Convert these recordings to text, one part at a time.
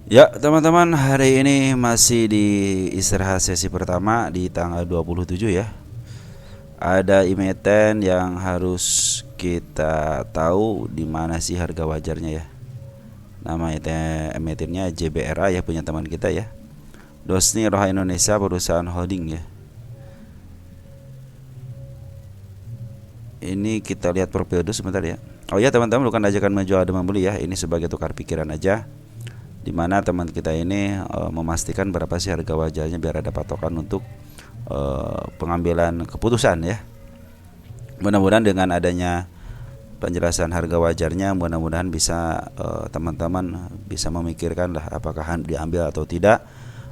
Ya, teman-teman, hari ini masih di istirahat sesi pertama di tanggal 27 ya. Ada emiten yang harus kita tahu di mana sih harga wajarnya ya. Nama emitennya JBRA ya, punya teman kita ya. Dosni Roha Indonesia perusahaan holding ya. Ini kita lihat profil dulu sebentar ya. Oh ya teman-teman, bukan ajakan menjual dan membeli ya. Ini sebagai tukar pikiran aja. Di mana teman kita ini memastikan berapa sih harga wajarnya biar ada patokan untuk pengambilan keputusan ya. Mudah-mudahan dengan adanya penjelasan harga wajarnya, mudah-mudahan bisa teman-teman bisa memikirkan lah apakah diambil atau tidak,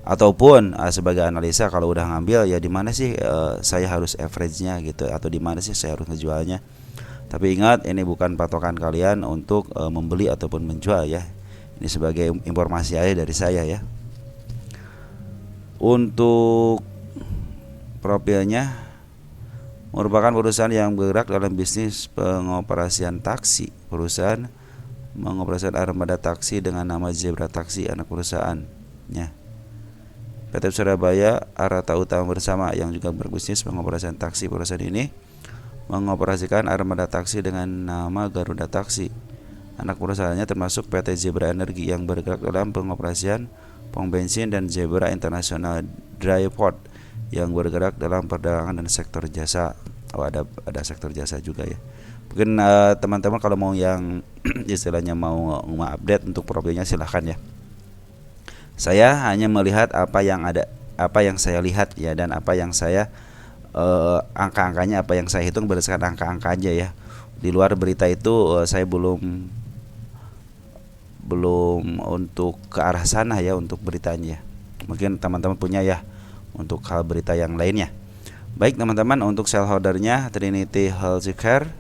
ataupun sebagai analisa kalau udah ngambil ya di mana sih saya harus average-nya gitu, atau di mana sih saya harus ngejualnya. Tapi ingat, ini bukan patokan kalian untuk membeli ataupun menjual ya. Ini sebagai informasi aja dari saya ya. Untuk profilnya, merupakan perusahaan yang bergerak dalam bisnis pengoperasian taksi. Perusahaan mengoperasikan armada taksi dengan nama Zebra Taksi, anak perusahaannya. PT Surabaya Arata Utama Bersama yang juga berbisnis pengoperasian taksi. Perusahaan ini mengoperasikan armada taksi dengan nama Garuda Taksi. Anak perusahaannya termasuk PT Zebra Energi yang bergerak dalam pengoperasian pom bensin, dan Zebra International Dry Port yang bergerak dalam perdagangan dan sektor jasa. Oh, ada sektor jasa juga ya. Mungkin teman-teman kalau mau yang istilahnya mau update untuk profilnya silahkan ya. Saya hanya melihat apa yang ada, apa yang saya lihat ya, dan apa yang saya angka-angkanya, apa yang saya hitung berdasarkan angka-angka aja ya. Di luar berita itu saya belum untuk ke arah sana ya untuk beritanya. Mungkin teman-teman punya ya untuk hal berita yang lainnya. Baik teman-teman, untuk shareholdernya Trinity Healthcare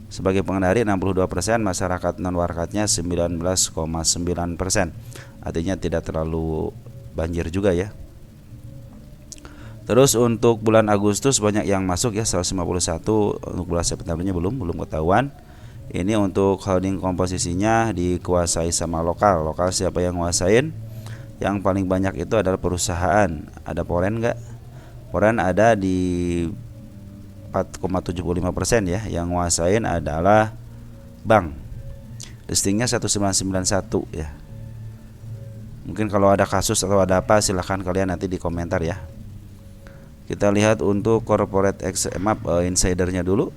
sebagai pengendali 62%, masyarakat non warkatnya 19,9%. Artinya tidak terlalu banjir juga ya. Terus untuk bulan Agustus banyak yang masuk ya, 151. Untuk bulan Septembernya belum ketahuan. Ini untuk holding komposisinya dikuasai sama lokal. Lokal siapa yang nguasain? Yang paling banyak itu adalah perusahaan. Ada Poren nggak? Poren ada di 4,75% ya. Yang nguasain adalah bank. Listingnya 1991 ya. Mungkin kalau ada kasus atau ada apa silahkan kalian nanti di komentar ya. Kita lihat untuk corporate insidernya dulu.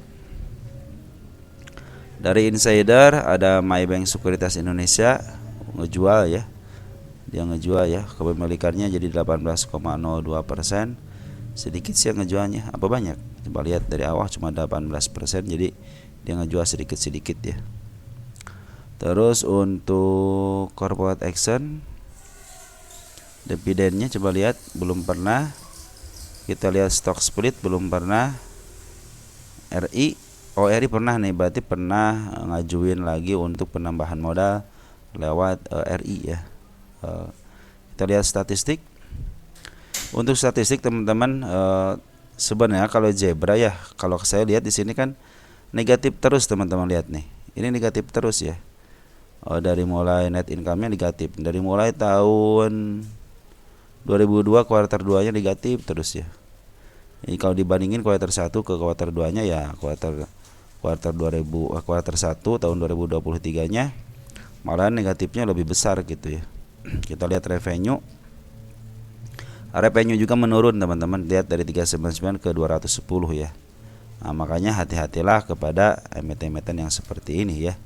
Dari insider ada Maybank Sekuritas Indonesia ngejual ya. Dia ngejual ya, kepemilikannya jadi 18,02%. Sedikit sih yang ngejualnya, apa banyak? Coba lihat dari awal cuma 18%, jadi dia ngejual sedikit-sedikit ya. Terus untuk corporate action, dividennya coba lihat belum pernah. Kita lihat stock split belum pernah. RI pernah nih, berarti pernah ngajuin lagi untuk penambahan modal lewat RI ya. Kita lihat statistik. Untuk statistik teman-teman, sebenarnya kalau Zebra ya, kalau saya lihat di sini kan negatif terus teman-teman, lihat nih. Ini negatif terus ya. Dari mulai net income-nya negatif. Dari mulai tahun 2002 kuartal 2-nya negatif terus ya. Ini kalau dibandingin kuartal 1 ke kuartal 2-nya ya, kuartal 1 tahun 2023-nya malah negatifnya lebih besar gitu ya. Kita lihat revenue. Revenue juga menurun teman-teman, lihat dari 399 ke 210 ya. Nah, makanya hati-hatilah kepada emiten-emiten yang seperti ini ya.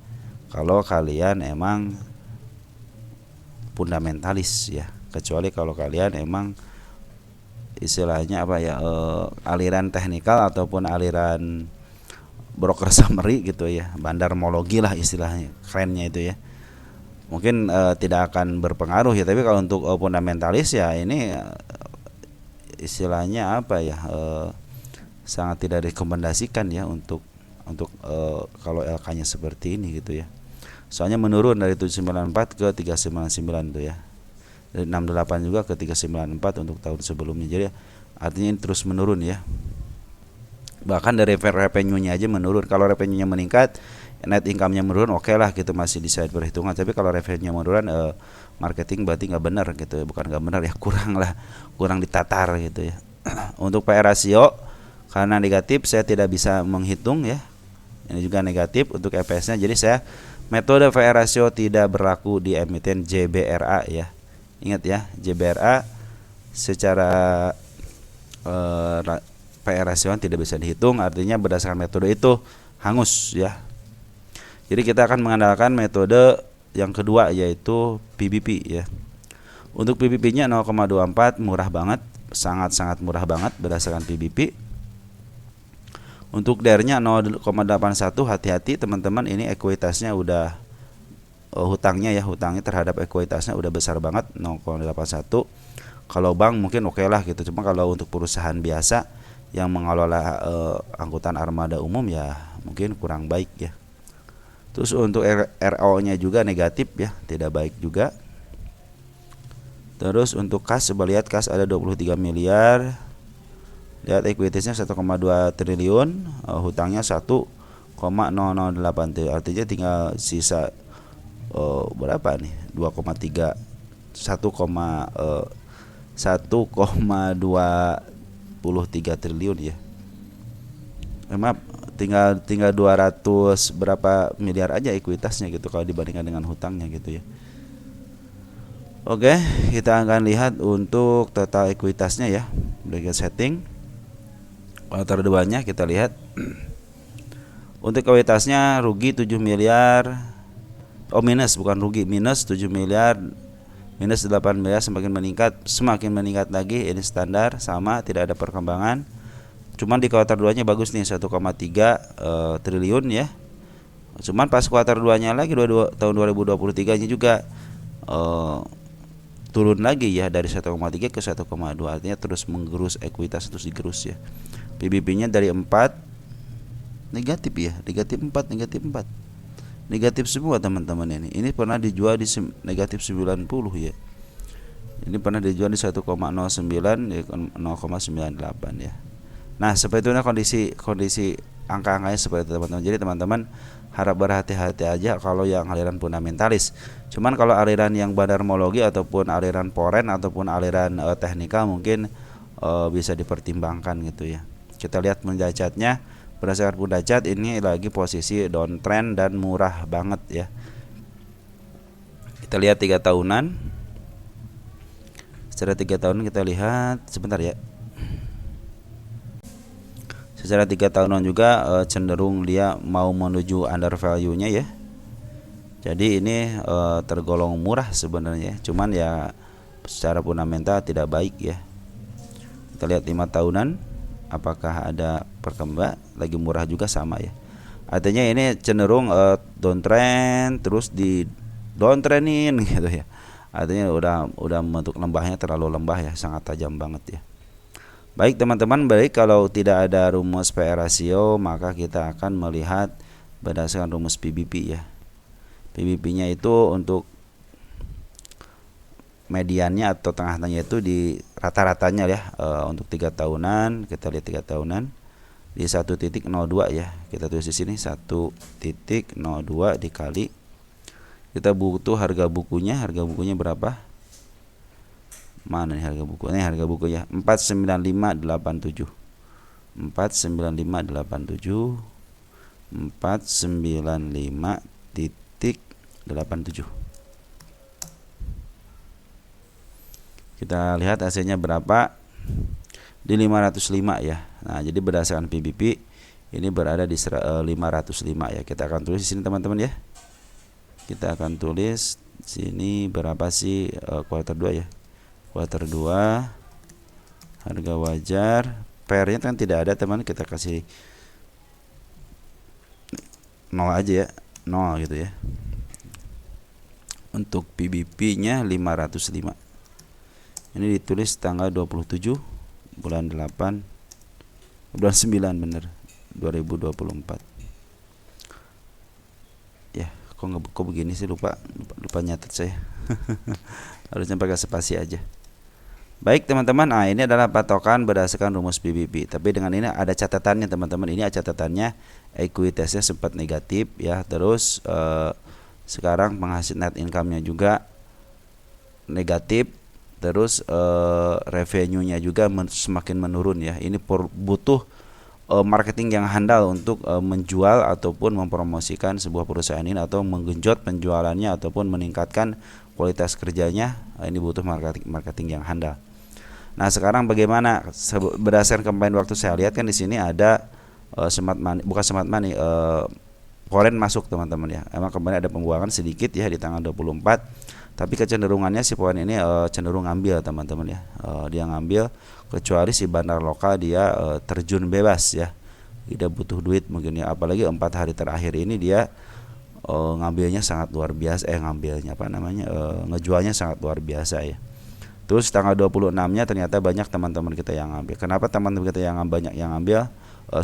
Kalau kalian emang fundamentalis ya, kecuali kalau kalian emang istilahnya apa ya, aliran teknikal ataupun aliran broker summary gitu ya, bandarmologi lah istilahnya, kerennya itu ya. Mungkin tidak akan berpengaruh ya, tapi kalau untuk fundamentalis ya ini istilahnya apa ya, sangat tidak direkomendasikan ya untuk kalau LK-nya seperti ini gitu ya. Soalnya menurun dari 794 ke 399 tuh ya. Dari 68 juga ke 394 untuk tahun sebelumnya. Jadi artinya ini terus menurun ya. Bahkan dari revenue-nya aja menurun. Kalau revenue-nya meningkat, net income-nya menurun, oke lah gitu, masih bisa perhitungan. Tapi kalau revenue-nya menurun, marketing berarti nggak benar gitu, bukan nggak benar ya, kurang ditatar gitu ya. Untuk PE rasio karena negatif saya tidak bisa menghitung ya, ini juga negatif untuk EPS-nya. Jadi saya metode PE rasio tidak berlaku di emiten JBRA ya. Ingat ya, JBRA secara PE rasio tidak bisa dihitung, artinya berdasarkan metode itu hangus ya. Jadi kita akan mengandalkan metode yang kedua, yaitu PBP ya. Untuk PBP-nya 0,24, murah banget, sangat-sangat murah banget berdasarkan PBP. Untuk DER-nya 0,81, hati-hati teman-teman, ini ekuitasnya udah hutangnya terhadap ekuitasnya udah besar banget, 0,81. Kalau bank mungkin oke lah gitu, cuma kalau untuk perusahaan biasa yang mengelola angkutan armada umum ya mungkin kurang baik ya. Terus untuk RO-nya juga negatif ya, tidak baik juga. Terus untuk kas, coba lihat kas ada 23 miliar. Lihat ekuitasnya 1,2 triliun, hutangnya 1,008 triliun. Artinya tinggal sisa berapa nih? 2,3 1,23 triliun ya. Maaf, tinggal 200 berapa miliar aja ekuitasnya gitu kalau dibandingkan dengan hutangnya gitu ya. Oke, kita akan lihat untuk total ekuitasnya ya. Bracket setting. Kuartal 2-nya kita lihat. Untuk ekuitasnya rugi 7 miliar. Oh, minus, bukan rugi, minus 7 miliar. Minus 8 miliar, semakin meningkat lagi. Ini standar, sama, tidak ada perkembangan. Cuman di kuartal 2-nya bagus nih, 1,3 triliun ya. Cuman pas kuartal 2-nya lagi tahun 2023-nya juga turun lagi ya, dari 1,3 ke 1,2. Artinya terus menggerus, ekuitas terus digerus ya. PBB-nya dari 4 negatif ya, negatif 4. Negatif semua teman-teman ini. Ini pernah dijual di negatif 90 ya. Ini pernah dijual di 1,09 0,98 ya. Nah, seperti itu kondisi angka-angkanya seperti itu teman-teman. Jadi teman-teman harap berhati-hati aja kalau yang aliran fundamentalis. Cuman kalau aliran yang bandarmologi ataupun aliran foreign ataupun aliran teknikal mungkin bisa dipertimbangkan gitu ya. Kita lihat mendacatnya, berdasarkan pundacat ini lagi posisi downtrend dan murah banget ya. Kita lihat 3 tahunan. Secara 3 tahunan kita lihat sebentar ya. Secara 3 tahunan juga cenderung dia mau menuju under value-nya ya. Jadi ini tergolong murah sebenarnya, cuman ya secara fundamental tidak baik ya. Kita lihat 5 tahunan, apakah ada perkembangan, lagi murah juga sama ya. Artinya ini cenderung downtrend, terus di downtrendin gitu ya. Artinya udah membentuk lembahnya, terlalu lembah ya, sangat tajam banget ya. Baik teman-teman, baik, kalau tidak ada rumus PE rasio maka kita akan melihat berdasarkan rumus PBP ya. PBP-nya itu untuk mediannya atau tengah-tengahnya itu di rata-ratanya ya, untuk 3 tahunan, kita lihat 3 tahunan di 1.02 ya. Kita tulis di sini 1.02 dikali, kita butuh harga bukunya berapa? Mana nih harga buku? Ini harga bukunya 49587. 495,87. Kita lihat hasilnya berapa? Di 505 ya. Nah, jadi berdasarkan PBP ini berada di 505 ya. Kita akan tulis di sini teman-teman ya. Kita akan tulis sini berapa sih kuartal 2 ya. Kuartal 2 harga wajar, PR-nya kan tidak ada teman, kita kasih 0 aja ya, 0 gitu ya. Untuk PBP-nya 505. Ini ditulis tanggal 27 bulan 8 bulan 9 bener 2024. Ya, kok begini sih, lupa nyatet saya. Harusnya pakai spasi aja. Baik teman-teman, nah ini adalah patokan berdasarkan rumus PBB. Tapi dengan ini ada catatannya teman-teman. Ini catatannya ekuitasnya sempat negatif ya. Terus sekarang penghasil net income-nya juga negatif. Terus revenue-nya juga semakin menurun ya. Ini butuh marketing yang handal untuk menjual ataupun mempromosikan sebuah perusahaan ini, atau menggenjot penjualannya ataupun meningkatkan kualitas kerjanya. Ini butuh marketing yang handal. Nah sekarang bagaimana berdasarkan kemarin waktu saya lihat kan di sini ada smart money, bukan smart money, foreign masuk teman-teman ya. Emang kemarin ada pembuangan sedikit ya di tanggal 24, tapi kecenderungannya si foreign ini cenderung ngambil teman-teman ya. Dia ngambil, kecuali si bandar lokal dia terjun bebas ya, tidak butuh duit mungkin ya. Apalagi 4 hari terakhir ini dia ngambilnya sangat luar biasa, ngejualnya sangat luar biasa ya. Terus tanggal 26-nya ternyata banyak teman-teman kita yang ngambil. Kenapa teman-teman kita yang banyak yang ngambil?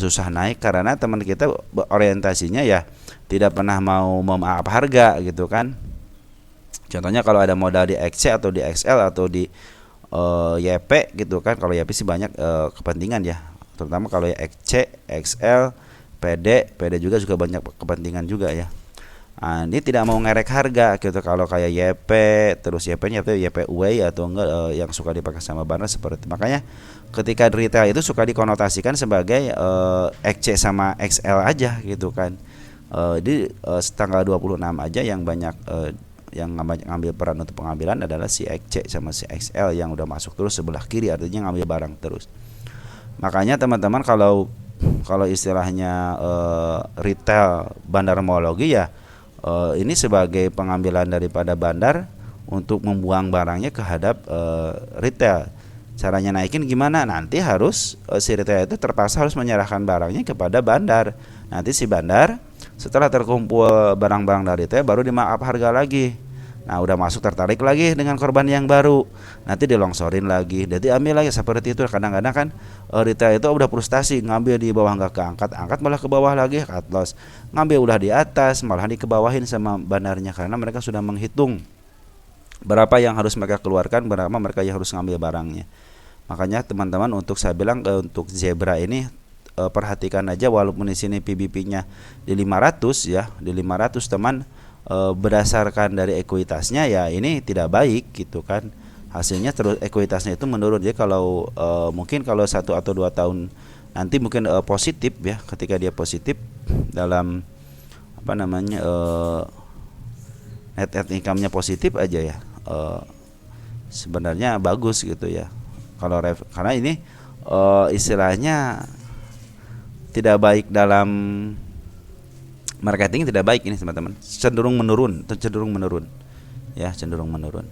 Susah naik karena teman kita orientasinya ya tidak pernah mau memaaf harga gitu kan. Contohnya kalau ada modal di XC atau di XL atau di YP gitu kan. Kalau YP sih banyak kepentingan ya. Terutama kalau ya XC, XL, PD juga banyak kepentingan juga ya. Nah, ini tidak mau ngerek harga gitu. Kalau kayak YP, terus YP-nya YP Way atau enggak yang suka dipakai sama bandar seperti itu. Makanya ketika retail itu suka dikonotasikan sebagai XC sama XL aja gitu kan. Di tanggal 26 aja yang banyak yang ngambil peran untuk pengambilan adalah si XC sama si XL yang udah masuk terus sebelah kiri, artinya ngambil barang terus. Makanya teman-teman kalau istilahnya retail bandar homologi ya, ini sebagai pengambilan daripada bandar untuk membuang barangnya ke hadap retail. Caranya naikin gimana? Nanti harus si retail itu terpaksa harus menyerahkan barangnya kepada bandar. Nanti si bandar setelah terkumpul barang-barang dari retail baru dimaaf harga lagi. Nah udah masuk tertarik lagi dengan korban yang baru, nanti dilongsorin lagi, jadi ambil lagi seperti itu. Kadang-kadang kan retail itu udah frustasi, ngambil di bawah nggak keangkat malah ke bawah lagi, cut loss. Ngambil udah di atas malah dikebawahin sama bandarnya, karena mereka sudah menghitung berapa yang harus mereka keluarkan, berapa mereka yang harus ngambil barangnya. Makanya teman-teman, untuk saya bilang untuk zebra ini perhatikan aja, walaupun di sini PBP-nya di 500 ya, di 500 teman, berdasarkan dari ekuitasnya ya ini tidak baik gitu kan. Hasilnya terus ekuitasnya itu menurun. Jadi kalau mungkin kalau 1 atau 2 tahun nanti mungkin positif ya, ketika dia positif dalam net income-nya positif aja ya, sebenarnya bagus gitu ya. Karena ini istilahnya tidak baik dalam marketing, tidak baik ini teman-teman, cenderung menurun ya, cenderung menurun.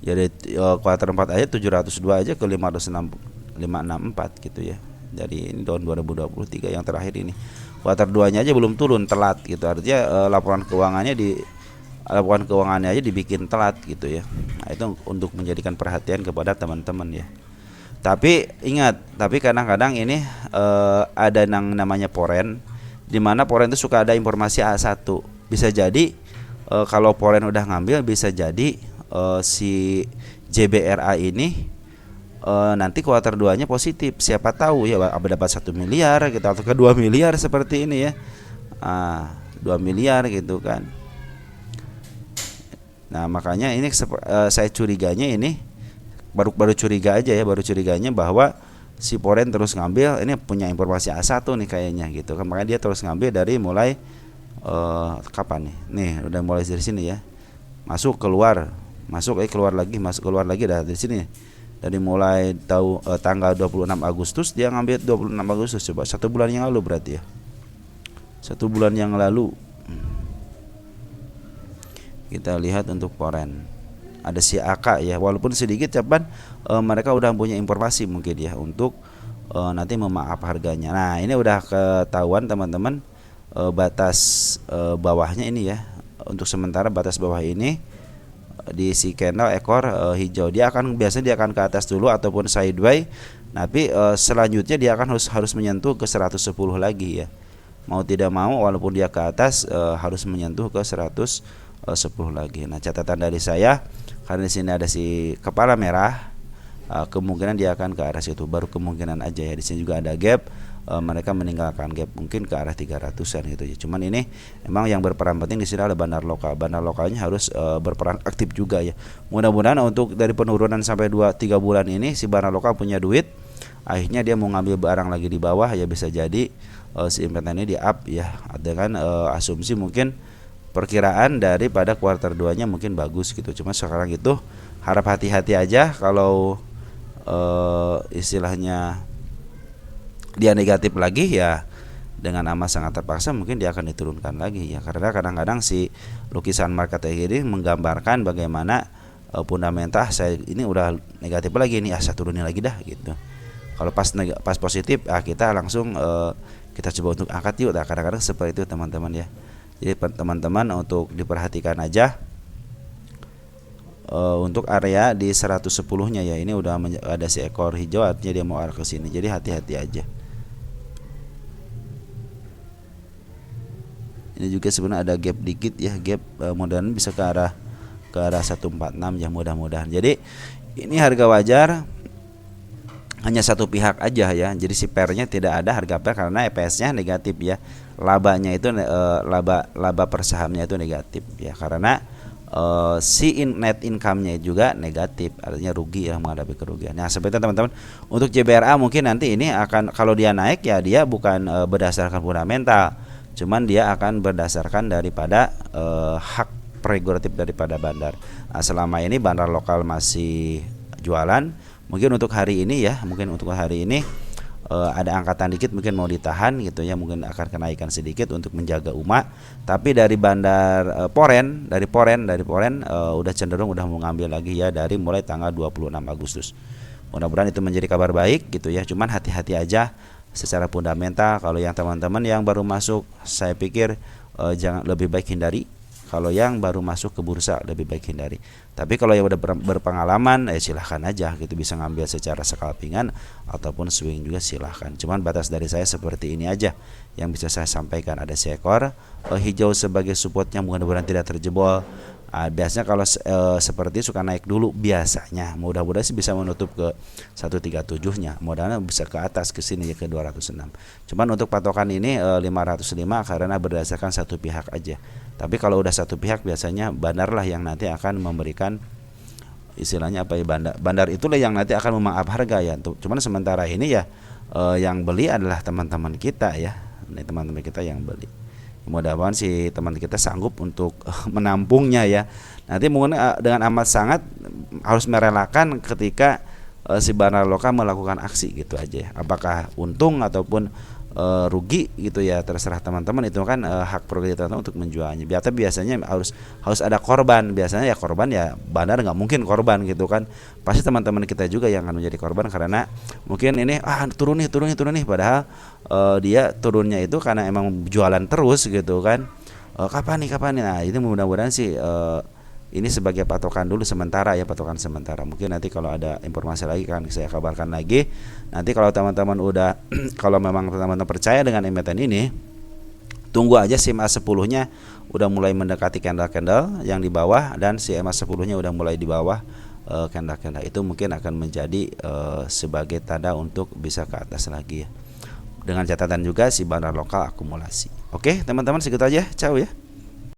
Jadi kuartal 4 aja 702 aja ke 564 gitu ya. Jadi ini tahun 2023 yang terakhir ini. Kuartal 2-nya aja belum turun, telat gitu. Artinya laporan keuangannya aja dibikin telat gitu ya. Nah, itu untuk menjadikan perhatian kepada teman-teman ya. Tapi ingat, kadang-kadang ini ada yang namanya foreign, di mana foreign itu suka ada informasi A1. Bisa jadi kalau foreign udah ngambil, bisa jadi si JBRA ini nanti kuartal 2-nya positif. Siapa tahu ya dapat 1 miliar gitu, atau ke 2 miliar seperti ini ya. 2 miliar gitu kan. Nah, makanya ini saya curiganya ini baru curiga aja ya, curiganya bahwa si foreign terus ngambil, ini punya informasi A1 nih kayaknya gitu kan. Makanya dia terus ngambil dari mulai kapan nih? Nih udah mulai dari sini ya. Masuk keluar keluar lagi dari sini. Dari mulai tanggal 26 Agustus dia ngambil 26 Agustus, coba 1 bulan yang lalu berarti ya. 1 bulan yang lalu. Kita lihat untuk foreign. Ada si AK ya, walaupun sedikit cepat mereka udah punya informasi mungkin ya untuk nanti memaaf harganya. Nah ini udah ketahuan teman-teman, batas bawahnya ini ya. Untuk sementara batas bawah ini di si candle ekor hijau, biasanya dia akan ke atas dulu ataupun sideways. Tapi selanjutnya dia akan harus menyentuh ke 110 lagi ya. Mau tidak mau walaupun dia ke atas harus menyentuh ke 110 lagi. Nah catatan dari saya, karena di sini ada si kepala merah, kemungkinan dia akan ke arah situ, baru kemungkinan aja ya. Di sini juga ada gap, mereka meninggalkan gap mungkin ke arah 300-an gitu ya. Cuman ini memang yang berperan penting di sini adalah bandar lokal. Bandar lokalnya harus berperan aktif juga ya. Mudah-mudahan untuk dari penurunan sampai 2-3 bulan ini si bandar lokal punya duit, akhirnya dia mau ngambil barang lagi di bawah ya, bisa jadi si emiten ini di up ya, dengan asumsi mungkin perkiraan daripada kuartal 2-nya mungkin bagus gitu. Cuma sekarang itu harap hati-hati aja kalau istilahnya dia negatif lagi ya, dengan amat sangat terpaksa mungkin dia akan diturunkan lagi ya, karena kadang-kadang si lukisan market ini menggambarkan bagaimana fundamental saya ini udah negatif lagi nih, saya turunin lagi dah gitu. Kalau pas positif kita langsung kita coba untuk angkat yuk. Kadang-kadang seperti itu teman-teman ya. Jadi teman-teman untuk diperhatikan aja. Untuk area di 110-nya ya, ini udah ada si ekor hijau, artinya dia mau arah ke sini. Jadi hati-hati aja. Ini juga sebenarnya ada gap dikit ya, gap mudah-mudahan bisa ke arah 146 ya, mudah-mudahan. Jadi ini harga wajar hanya satu pihak aja ya. Jadi si pairnya tidak ada harga pair karena EPS-nya negatif ya. Labanya itu laba per sahamnya itu negatif ya, karena net income-nya juga negatif, artinya rugi ya, menghadapi kerugian. Nah, seperti itu teman-teman. Untuk JBRA mungkin nanti ini akan, kalau dia naik ya dia bukan berdasarkan fundamental, cuman dia akan berdasarkan daripada hak prerogatif daripada bandar. Nah, selama ini bandar lokal masih jualan, mungkin untuk hari ini ada angkatan dikit, mungkin mau ditahan gitu ya, mungkin akan kenaikan sedikit untuk menjaga umat. Tapi dari bandar dari Poren udah cenderung udah mau ngambil lagi ya, dari mulai tanggal 26 Agustus. Mudah-mudahan itu menjadi kabar baik gitu ya. Cuman hati-hati aja secara fundamental. Kalau yang teman-teman yang baru masuk, saya pikir jangan, lebih baik hindari. Kalau yang baru masuk ke bursa lebih baik hindari. Tapi kalau yang udah berpengalaman silahkan aja gitu, bisa ngambil secara scalpingan ataupun swing juga silahkan. Cuman batas dari saya seperti ini aja yang bisa saya sampaikan. Ada seekor hijau sebagai supportnya, mudah-mudahan tidak terjebol. Biasanya kalau seperti suka naik dulu biasanya, mudah-mudahan sih bisa menutup ke 137-nya, mudah-mudahan bisa ke atas ke sini ya, ke 206. Cuman untuk patokan ini 505 karena berdasarkan satu pihak aja. Tapi kalau udah satu pihak biasanya bandar lah yang nanti akan memberikan istilahnya apa ya, bandar itulah yang nanti akan memang-up harga ya. Cuman sementara ini ya yang beli adalah teman-teman kita ya. Ini teman-teman kita yang beli. Mudah-mudahan si teman kita sanggup untuk menampungnya ya. Nanti mungkin dengan amat sangat harus merelakan ketika si bandar lokal melakukan aksi gitu aja. Apakah untung ataupun rugi gitu ya, terserah teman-teman, itu kan hak prerogatif teman-teman untuk menjualnya. Biasanya harus ada korban. Biasanya ya korban ya bandar nggak mungkin korban gitu kan. Pasti teman-teman kita juga yang akan menjadi korban karena mungkin ini turun nih padahal dia turunnya itu karena emang jualan terus gitu kan. Kapan nih? Nah, itu mudah-mudahan sih ini sebagai patokan dulu sementara ya, patokan sementara. Mungkin nanti kalau ada informasi lagi kan saya kabarkan lagi. Nanti kalau teman-teman udah kalau memang teman-teman percaya dengan emiten ini, tunggu aja si EMA 10-nya udah mulai mendekati candle-candle yang di bawah, dan si EMA 10-nya udah mulai di bawah candle-candle. Itu mungkin akan menjadi sebagai tanda untuk bisa ke atas lagi ya. Dengan catatan juga si bandar lokal akumulasi. Oke, teman-teman segitu aja. Ciao ya.